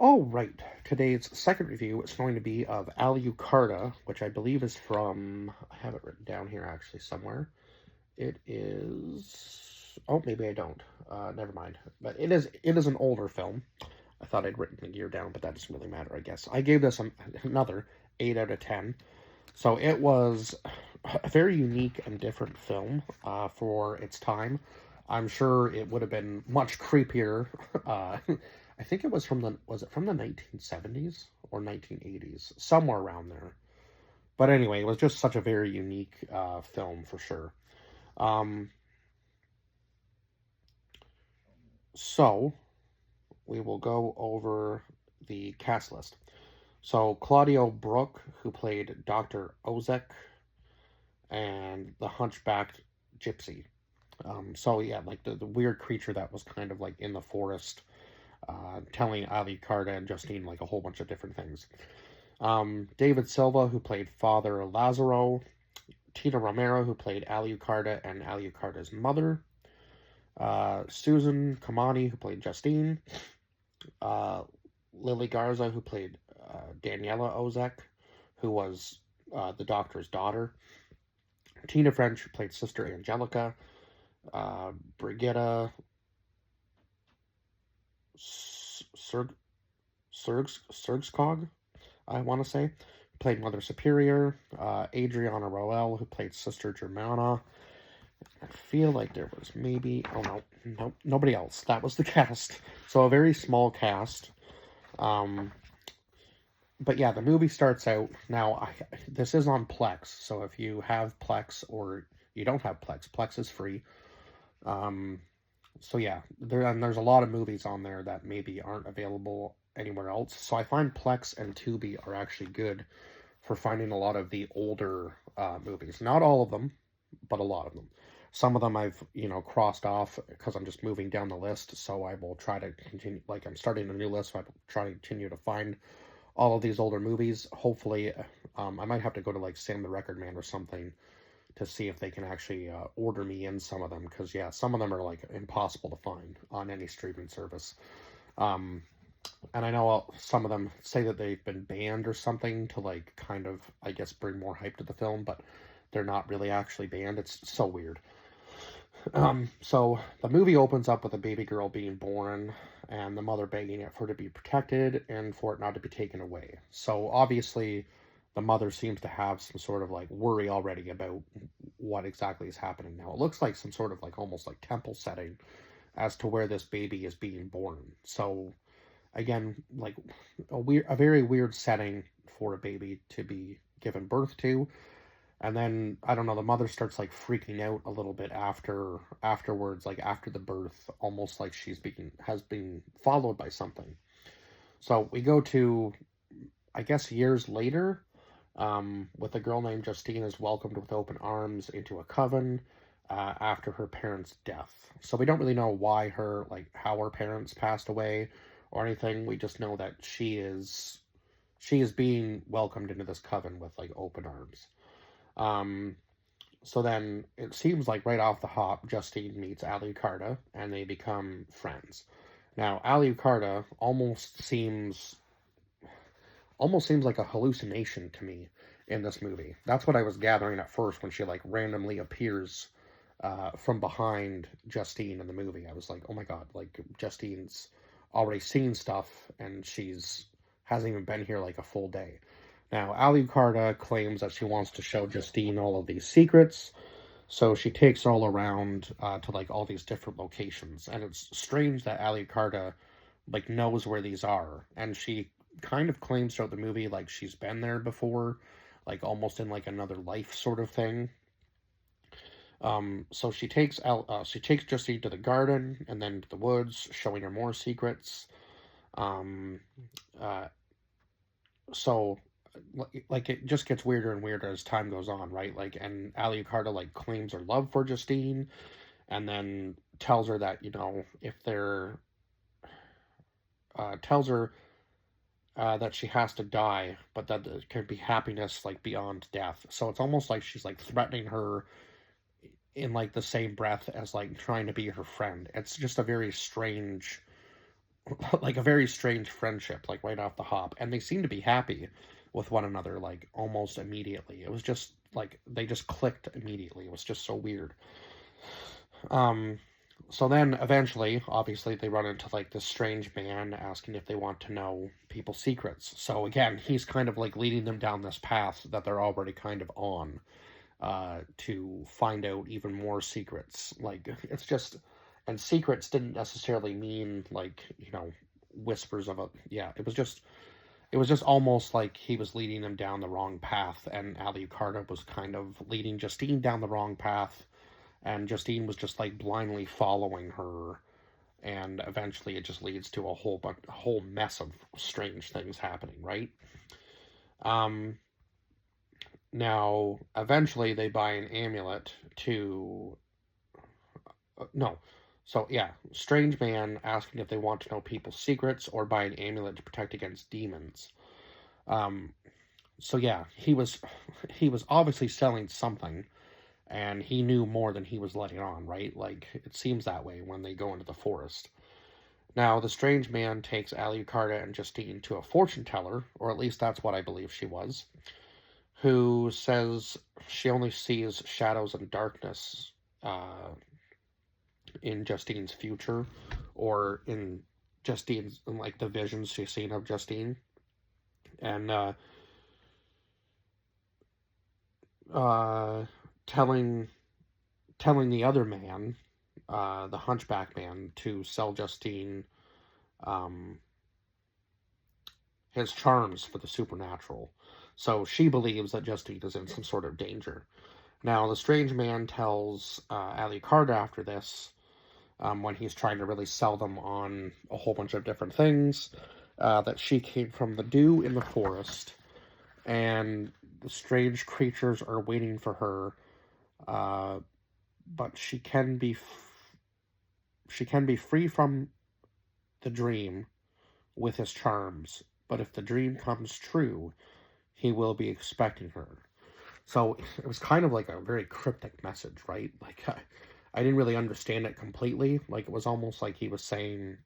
All right, today's second review is going to be of Alucarda, which I believe is from, I have it written down here actually somewhere. It is, oh, maybe I don't. Never mind. But it is an older film. I thought I'd written the year down, but that doesn't really matter, I guess. I gave this another 8 out of 10. So it was a very unique and different film for its time. I'm sure it would have been much creepier. I think it was it from the 1970s or 1980s? Somewhere around there. But anyway, it was just such a very unique film for sure. Um, so, we will go over the cast list. So, Claudio Brook, who played Dr. Ozek, and the hunchbacked gypsy. So yeah, like the weird creature that was kind of like in the forest, telling Alucarda and Justine like a whole bunch of different things. David Silva, who played Father Lazaro. Tina Romero, who played Alucarda and Alucarda's mother. Susan Kamani, who played Justine. Lily Garza, who played Daniela Ozek, who was the doctor's daughter. Tina French, who played Sister Angelica. Brigitta Sergskog, I want to say, played Mother Superior. Adriana Roel, who played Sister Germana. I feel like there was maybe, oh no, nobody else. That was the cast. So a very small cast. But yeah, the movie starts out, now, this is on Plex, so if you have Plex or you don't have Plex, Plex is free. So yeah, there's a lot of movies on there that maybe aren't available anywhere else. So I find Plex and Tubi are actually good for finding a lot of the older movies. Not all of them, but a lot of them. Some of them I've, crossed off because I'm just moving down the list. So I will try to continue, like I'm starting a new list, so I will try to continue to find all of these older movies. Hopefully, I might have to go to like Sam the Record Man or something to see if they can actually order me in some of them, because yeah, some of them are like impossible to find on any streaming service. And I know some of them say that they've been banned or something to like kind of, I guess, bring more hype to the film, but they're not really actually banned. It's so weird. So the movie opens up with a baby girl being born and the mother begging it for it to be protected and for it not to be taken away. So obviously the mother seems to have some sort of like worry already about what exactly is happening now. It looks like some sort of like almost like temple setting as to where this baby is being born. So again, like a very weird setting for a baby to be given birth to. And then I don't know, the mother starts like freaking out a little bit afterwards, like after the birth, almost like has been followed by something. So we go to, I guess, years later, with a girl named Justine is welcomed with open arms into a coven after her parents' death. So we don't really know how her parents passed away or anything. We just know that she is being welcomed into this coven with like open arms. So then it seems like right off the hop, Justine meets Alucarda and they become friends. Now, Alucarda almost seems like a hallucination to me in this movie. That's what I was gathering at first when she like randomly appears from behind Justine in the movie. I was like, oh my god, like Justine's already seen stuff and hasn't even been here like a full day. Now, Alucarda claims that she wants to show Justine all of these secrets, so she takes her all around to like all these different locations. And it's strange that Alucarda like knows where these are, and she kind of claims throughout the movie like she's been there before, like almost in like another life sort of thing. So she takes Justine to the garden and then to the woods, showing her more secrets. So like it just gets weirder and weirder as time goes on, right? Like, and Alucarda like claims her love for Justine, and then tells her that if they're tells her that she has to die, but that there can be happiness like beyond death. So it's almost like she's like threatening her in like the same breath as like trying to be her friend. It's just a very strange like a very strange friendship, like right off the hop, and they seemed to be happy with one another, like almost immediately. It was just like they just clicked immediately. It was just so weird. Um, so then eventually, obviously, they run into like this strange man asking if they want to know people's secrets. So again, he's kind of like leading them down this path that they're already kind of on, to find out even more secrets. Like it's just, and secrets didn't necessarily mean like, whispers of a, yeah. It was just almost like he was leading them down the wrong path, and Alucarda was kind of leading Justine down the wrong path, and Justine was just like blindly following her, and eventually it just leads to a whole mess of strange things happening, right? Um, Now, eventually they buy an amulet to no. So yeah, strange man asking if they want to know people's secrets or buy an amulet to protect against demons. Um, so yeah, he was obviously selling something, and he knew more than he was letting on, right? Like, it seems that way when they go into the forest. Now, the strange man takes Alucarda and Justine to a fortune teller, or at least that's what I believe she was, who says she only sees shadows and darkness, in Justine's future, or in in like the visions she's seen of Justine. And uh, telling telling the other man, the hunchback man, to sell Justine, um, his charms for the supernatural. So she believes that Justine is in some sort of danger. Now, the strange man tells Alucard after this, when he's trying to really sell them on a whole bunch of different things, that she came from the dew in the forest, and the strange creatures are waiting for her, uh, but she can be free from the dream with his charms. But if the dream comes true, he will be expecting her. So it was kind of like a very cryptic message, right? Like, I didn't really understand it completely. Like, it was almost like he was saying,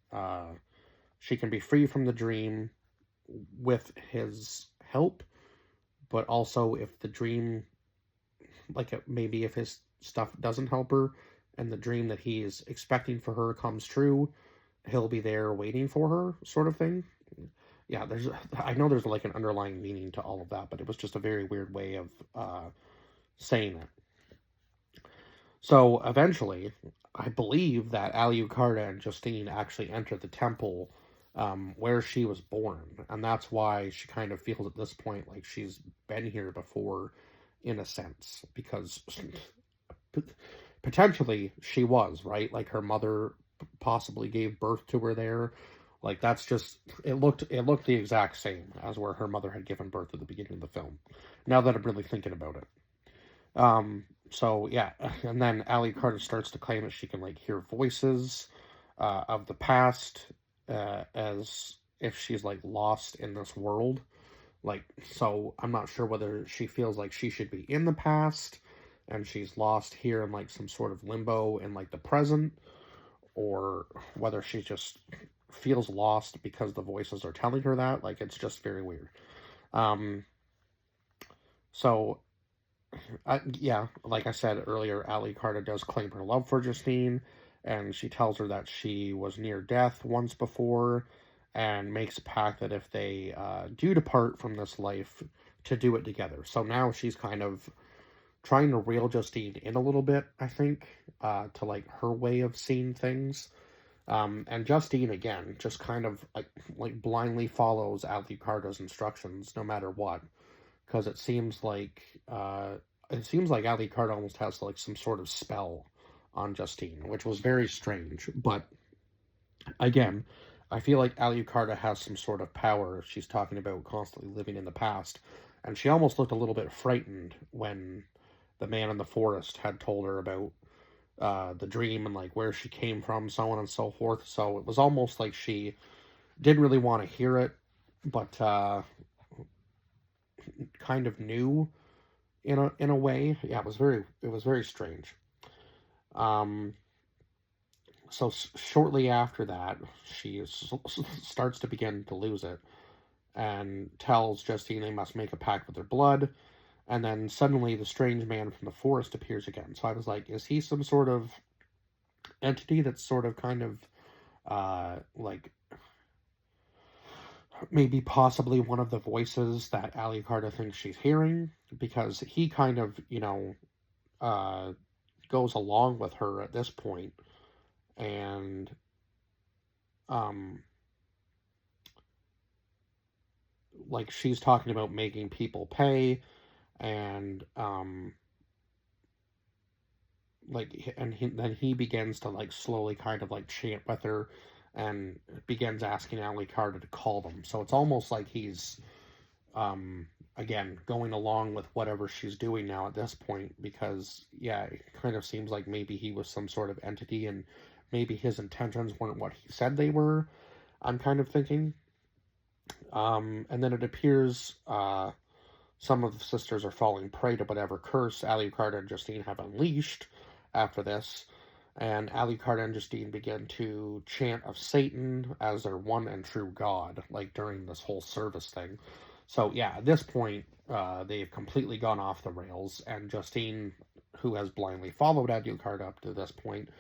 she can be free from the dream with his help, but also if the dream, like, maybe if his stuff doesn't help her and the dream that he is expecting for her comes true, he'll be there waiting for her, sort of thing. Yeah, I know there's like an underlying meaning to all of that, but it was just a very weird way of saying it. So eventually, I believe that Alucarda and Justine actually enter the temple, where she was born, and that's why she kind of feels at this point like she's been here before, in a sense, because potentially she was, right. Like, her mother possibly gave birth to her there. Like, that's just, it looked the exact same as where her mother had given birth at the beginning of the film. Now that I'm really thinking about it. So yeah, and then Ali Carter starts to claim that she can like hear voices, of the past, as if she's like lost in this world. Like, so I'm not sure whether she feels like she should be in the past and she's lost here in like some sort of limbo in like the present, or whether she just feels lost because the voices are telling her that. Like, it's just very weird. Um, so yeah, like I said earlier, Alucarda does claim her love for Justine, and she tells her that she was near death once before, and makes a pact that if they do depart from this life, to do it together. So now she's kind of trying to reel Justine in a little bit, I think, to like her way of seeing things. And Justine, again, just kind of like blindly follows Alucarda's instructions no matter what, because it seems like Alucard almost has like some sort of spell on Justine, which was very strange. But again, I feel like Alucarda has some sort of power if she's talking about constantly living in the past. And she almost looked a little bit frightened when the man in the forest had told her about, the dream and like where she came from, so on and so forth. So it was almost like she didn't really want to hear it, but kind of knew in a way. Yeah, it was very strange. Um, So shortly after that, she starts to begin to lose it and tells Justine they must make a pact with their blood. And then suddenly the strange man from the forest appears again. So I was like, is he some sort of entity that's sort of kind of like maybe possibly one of the voices that Alucarda thinks she's hearing? Because he kind of, uh, goes along with her at this point, and um, like she's talking about making people pay, and then he begins to like slowly kind of like chant with her, and begins asking Alucarda to call them. So it's almost like he's again going along with whatever she's doing now at this point, because yeah, it kind of seems like maybe he was some sort of entity, and maybe his intentions weren't what he said they were. I'm kind of thinking. And then it appears some of the sisters are falling prey to whatever curse Alucarda and Justine have unleashed after this, and Alucarda and Justine begin to chant of Satan as their one and true God, like during this whole service thing. So yeah, at this point, they've completely gone off the rails, and Justine, who has blindly followed Alucarda up to this point,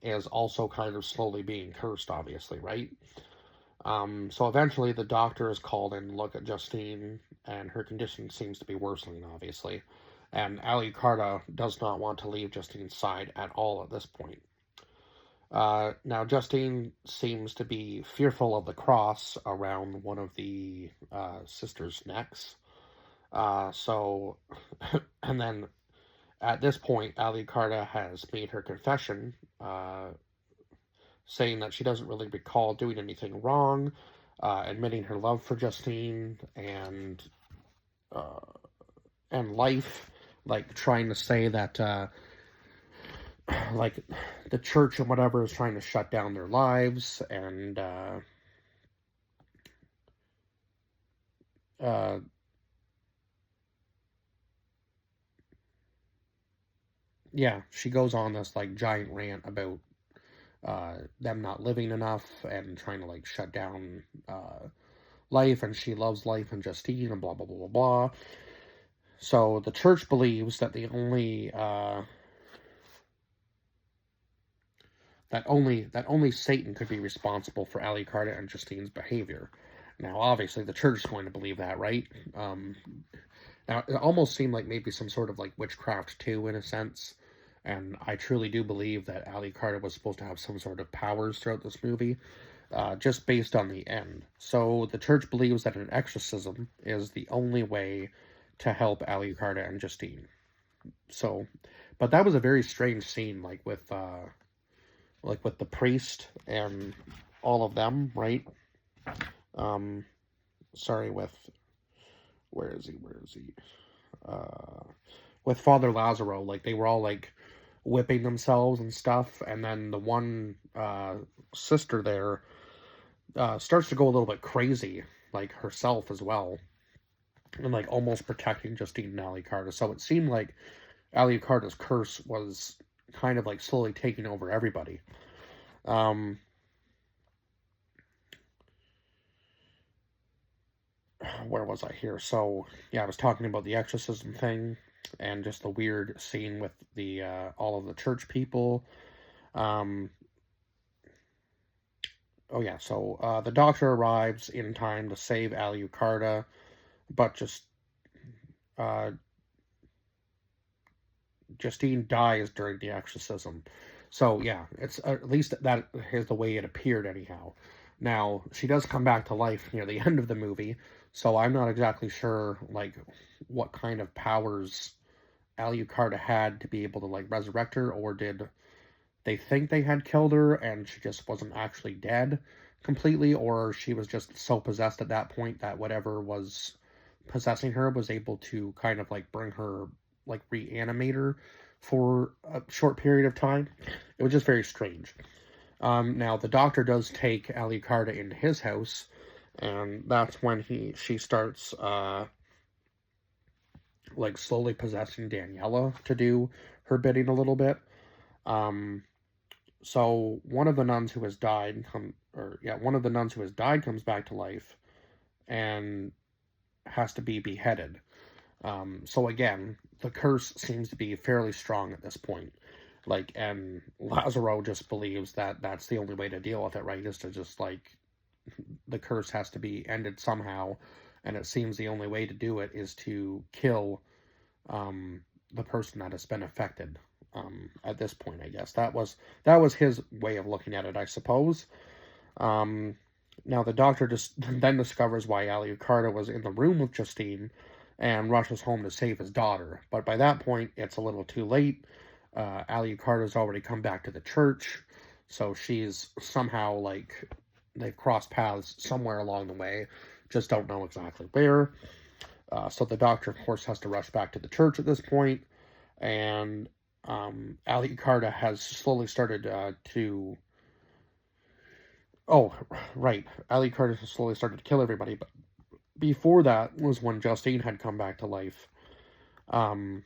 is also kind of slowly being cursed, obviously, right? So eventually the doctor is called in to look at Justine, and her condition seems to be worsening, obviously. And Alucarda does not want to leave Justine's side at all at this point. Now, Justine seems to be fearful of the cross around one of the sisters' necks. So, and then at this point, Alucarda has made her confession, saying that she doesn't really recall doing anything wrong, admitting her love for Justine uh, and life, like trying to say that like the church and whatever is trying to shut down their lives, and uh, yeah, she goes on this like giant rant about them not living enough and trying to like shut down life, and she loves life and Justine and blah blah blah blah blah. So the church believes that the only that only Satan could be responsible for Alucarda and Justine's behavior. Now, obviously, the church is going to believe that, right? Now, it almost seemed like maybe some sort of like witchcraft too, in a sense. And I truly do believe that Alucarda was supposed to have some sort of powers throughout this movie, just based on the end. So the church believes that an exorcism is the only way to help Alucarda and Justine. So, but that was a very strange scene, like with the priest and all of them, right? Um, sorry, with where is he? Where is he? With Father Lazaro, like they were all like whipping themselves and stuff, and then the one sister there starts to go a little bit crazy, like herself as well, and like almost protecting Justine and Alucarda. So it seemed like Alucarda's curse was kind of like slowly taking over everybody. Um, where was I here? So yeah, I was talking about the exorcism thing, and just the weird scene with the all of the church people. Um, oh yeah, so the doctor arrives in time to save Alucarda, but uh, Justine dies during the exorcism. So yeah, it's at least that is the way it appeared anyhow. Now, she does come back to life near the end of the movie, so I'm not exactly sure like what kind of powers Alucarda had to be able to like resurrect her, or did they think they had killed her and she just wasn't actually dead completely, or she was just so possessed at that point that whatever was possessing her was able to kind of like bring her, like reanimate her for a short period of time. It was just very strange. Now the doctor does take Alucarda into his house, and that's when she starts like slowly possessing Daniela to do her bidding a little bit. Um, So one of the nuns who has died one of the nuns who has died comes back to life and has to be beheaded. So again, the curse seems to be fairly strong at this point. Like, and Lazaro just believes that that's the only way to deal with it, right? Is to just like the curse has to be ended somehow, and it seems the only way to do it is to kill the person that has been affected. At this point, I guess that was his way of looking at it, I suppose. Um, Now the doctor just then discovers why Alucarda was in the room with Justine and rushes home to save his daughter. But by that point, it's a little too late. Alucarda's already come back to the church, so she's somehow like they've crossed paths somewhere along the way. Just don't know exactly where. So the doctor, of course, has to rush back to the church at this point, and Alucarda has slowly started to. Oh, right. Alucarda has slowly started to kill everybody, but before that was when Justine had come back to life. And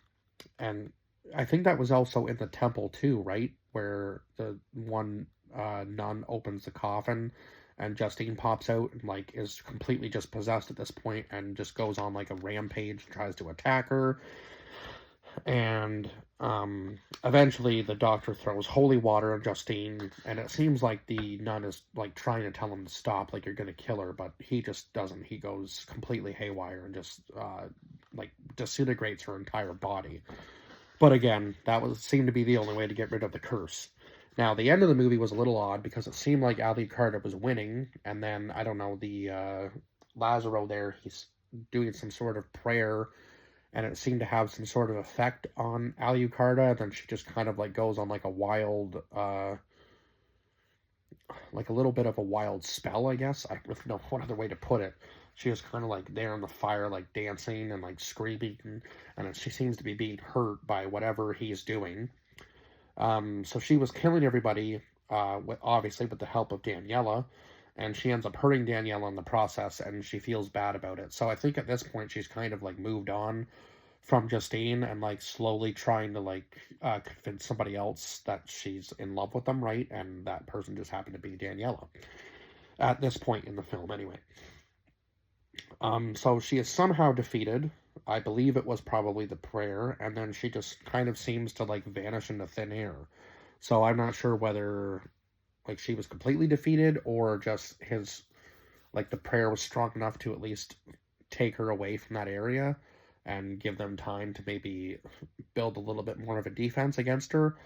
I think that was also in the temple too, right? Where the one nun opens the coffin and Justine pops out and like is completely just possessed at this point and just goes on like a rampage and tries to attack her. And eventually the doctor throws holy water on Justine, and it seems like the nun is like trying to tell him to stop, like you're gonna kill her, but he just doesn't. He goes completely haywire and just like disintegrates her entire body. But again, seemed to be the only way to get rid of the curse. Now, the end of the movie was a little odd because it seemed like Alucarda was winning, and then I don't know, the Lazaro there, he's doing some sort of prayer, and it seemed to have some sort of effect on Alucarda, and then she just kind of like goes on like a wild, like a little bit of a wild spell, I guess. I don't know what other way to put it. She was kind of like there in the fire, like dancing and like screaming, and she seems to be being hurt by whatever he's doing. So she was killing everybody, obviously with the help of Daniela, and she ends up hurting Daniela in the process, and she feels bad about it. So I think at this point she's kind of like moved on from Justine and like slowly trying to like convince somebody else that she's in love with them, right? And that person just happened to be Daniela at this point in the film, anyway. So she is somehow defeated. I believe it was probably the prayer, and then she just kind of seems to like vanish into thin air. So I'm not sure whether like she was completely defeated or just his like the prayer was strong enough to at least take her away from that area and give them time to maybe build a little bit more of a defense against her.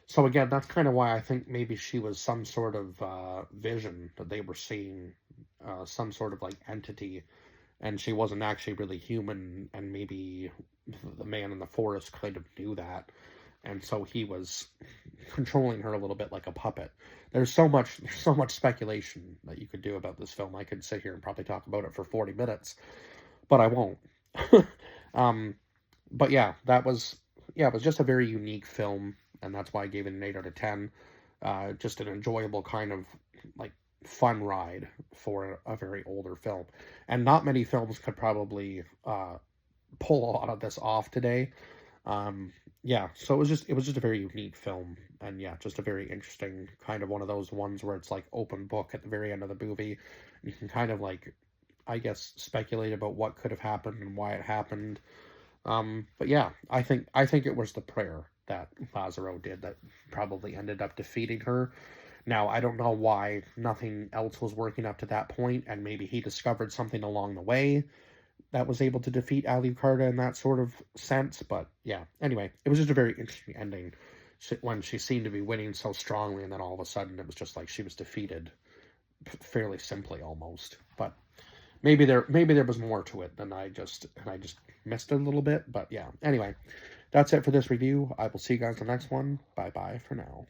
So again, that's kind of why I think maybe she was some sort of vision that they were seeing, some sort of like entity, and she wasn't actually really human, and maybe the man in the forest kind of knew that, and so he was controlling her a little bit like a puppet. There's so much speculation that you could do about this film. I could sit here and probably talk about it for 40 minutes, but I won't. um, but yeah, it was just a very unique film, and that's why I gave it an 8 out of 10. Just an enjoyable kind of like fun ride for a very older film, and not many films could probably pull a lot of this off today. Yeah, so it was just a very unique film, and yeah, just a very interesting kind of one of those ones where it's like open book at the very end of the movie. You can kind of like, I guess, speculate about what could have happened and why it happened. But yeah, I think it was the prayer that Lazaro did that probably ended up defeating her. Now, I don't know why nothing else was working up to that point, and maybe he discovered something along the way that was able to defeat Alucarda in that sort of sense, but yeah. Anyway, it was just a very interesting ending when she seemed to be winning so strongly, and then all of a sudden it was just like she was defeated fairly simply almost. But maybe there was more to it than I just missed it a little bit. But yeah, anyway, that's it for this review. I will see you guys in the next one. Bye bye for now.